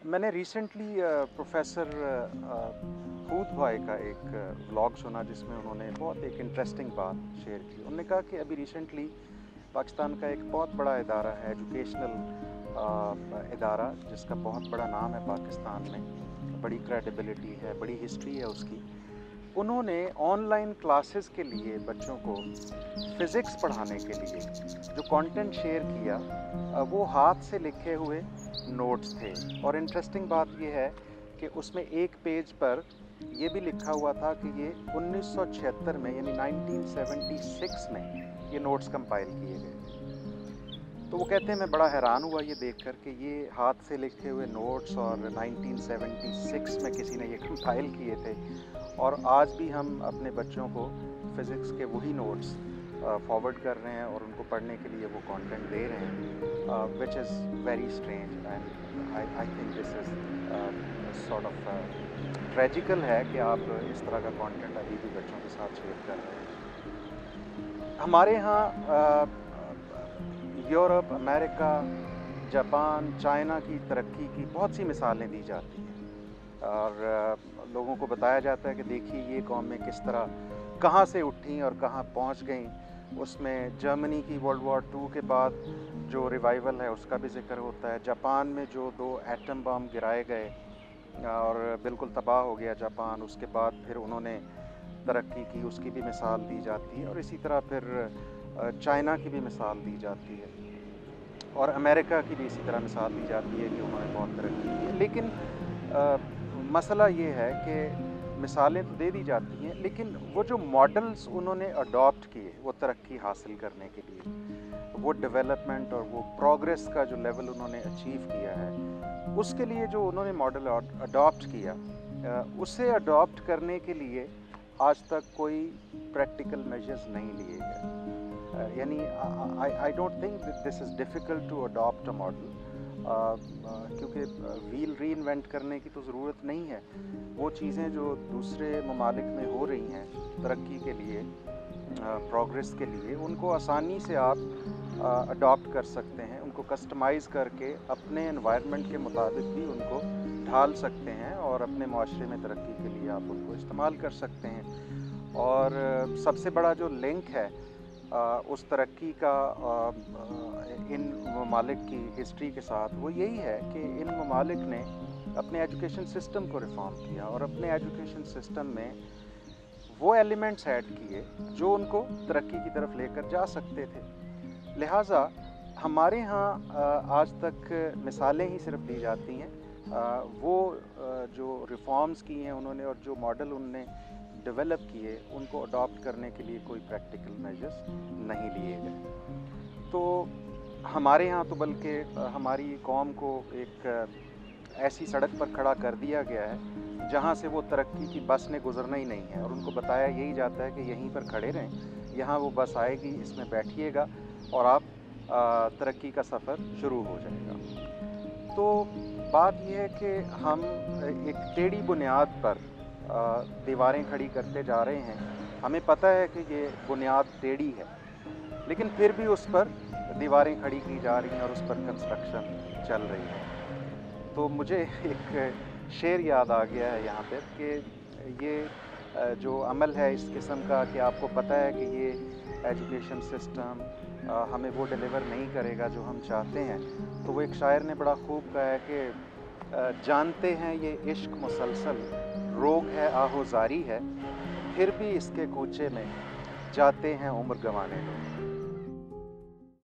मैंने recently professor हूद भाई का एक व्लॉग सुना जिसमें उन्होंने बहुत एक इंटरेस्टिंग बात शेयर की। उन्होंने कहा कि अभी रिसेंटली पाकिस्तान का एक बहुत बड़ा इदारा है, एजुकेशनल इदारा, जिसका बहुत बड़ा नाम है पाकिस्तान में, बड़ी क्रेडिबिलिटी है, बड़ी हिस्ट्री है उसकी। उन्होंने ऑनलाइन क्लासेस के लिए बच्चों को फिज़िक्स पढ़ाने के लिए जो कंटेंट शेयर किया, वो हाथ से लिखे हुए नोट्स थे। और इंटरेस्टिंग बात ये है कि उसमें एक पेज पर ये भी लिखा हुआ था कि ये 1976 में यानी 1976 में ये नोट्स कंपाइल किए गए थे। तो वो कहते हैं मैं बड़ा हैरान हुआ ये देख कर कि ये हाथ से लिखे हुए नोट्स और 1976 में किसी ने ये कंपाइल किए थे, और आज भी हम अपने बच्चों को फ़िज़िक्स के वही नोट्स फॉरवर्ड कर रहे हैं और उनको पढ़ने के लिए वो कंटेंट दे रहे हैं, which is very strange. And I think this is sort of tragical है कि आप इस तरह का कंटेंट अभी भी बच्चों के साथ शेयर कर रहे हैं। हमारे यहाँ यूरोप, अमेरिका, जापान, चाइना की तरक्की की बहुत सी मिसालें दी जाती हैं, और लोगों को बताया जाता है कि देखिए ये कौमें किस तरह कहाँ से उठी और कहाँ पहुँच गईं। उसमें जर्मनी की वर्ल्ड वॉर 2 के बाद जो रिवाइवल है उसका भी ज़िक्र होता है। जापान में जो 2 एटम बम गिराए गए और बिल्कुल तबाह हो गया जापान, उसके बाद फिर उन्होंने तरक्की की, उसकी भी मिसाल दी जाती है। और इसी तरह फिर चाइना की भी मिसाल दी जाती है, और अमेरिका की भी इसी तरह मिसाल दी जाती है कि उन्होंने बहुत तरक्की की है। लेकिन मसला ये है कि मिसालें तो दे दी जाती हैं, लेकिन वो जो मॉडल्स उन्होंने अडॉप्ट किए वो तरक्की हासिल करने के लिए, वो डेवलपमेंट और वो प्रोग्रेस का जो लेवल उन्होंने अचीव किया है, उसके लिए जो उन्होंने मॉडल अडॉप्ट किया, उसे अडॉप्ट करने के लिए आज तक कोई प्रैक्टिकल मेजर्स नहीं लिए गए। यानी I don't think this is difficult to adopt a model, क्योंकि व्हील रीइन्वेंट करने की तो ज़रूरत नहीं है। वो चीज़ें जो दूसरे ममालिक में हो रही हैं तरक्की के लिए, प्रोग्रेस के लिए, उनको आसानी से आप अडॉप्ट कर सकते हैं, उनको कस्टमाइज़ करके अपने एनवायरनमेंट के मुताबिक भी उनको ढाल सकते हैं, और अपने माशरे में तरक्की के लिए आप उनको इस्तेमाल कर सकते हैं। और सबसे बड़ा जो लिंक है उस तरक्की का इन ममालिक की हिस्ट्री के साथ, वो यही है कि इन ममालिक ने अपने एजुकेशन सिस्टम को रिफॉर्म किया और अपने एजुकेशन सिस्टम में वो एलिमेंट्स ऐड किए जो उनको तरक्की की तरफ लेकर जा सकते थे। लिहाजा हमारे यहाँ आज तक मिसालें ही सिर्फ दी जाती हैं। वो जो रिफॉर्म्स की हैं उन्होंने और जो मॉडल उनने डेवलप किए, उनको अडॉप्ट करने के लिए कोई प्रैक्टिकल मेजर्स नहीं लिए गए। तो हमारे यहाँ तो बल्कि हमारी कौम को एक ऐसी सड़क पर खड़ा कर दिया गया है जहाँ से वो तरक्की की बस ने गुज़रना ही नहीं है, और उनको बताया यही जाता है कि यहीं पर खड़े रहें, यहाँ वो बस आएगी, इसमें बैठिएगा और आप तरक्की का सफ़र शुरू हो जाएगा। तो बात ये है कि हम एक टेढ़ी बुनियाद पर दीवारें खड़ी करते जा रहे हैं। हमें पता है कि ये बुनियाद टेढ़ी है, लेकिन फिर भी उस पर दीवारें खड़ी की जा रही हैं और उस पर कंस्ट्रक्शन चल रही है। तो मुझे एक शेर याद आ गया है यहाँ पे कि ये जो अमल है इस किस्म का कि आपको पता है कि ये एजुकेशन सिस्टम हमें वो डिलीवर नहीं करेगा जो हम चाहते हैं। तो वो एक शायर ने बड़ा खूब कहा है कि जानते हैं ये इश्क मुसलसल रोग है, आहोजारी है, फिर भी इसके कूचे में जाते हैं उम्र गंवाने लोग।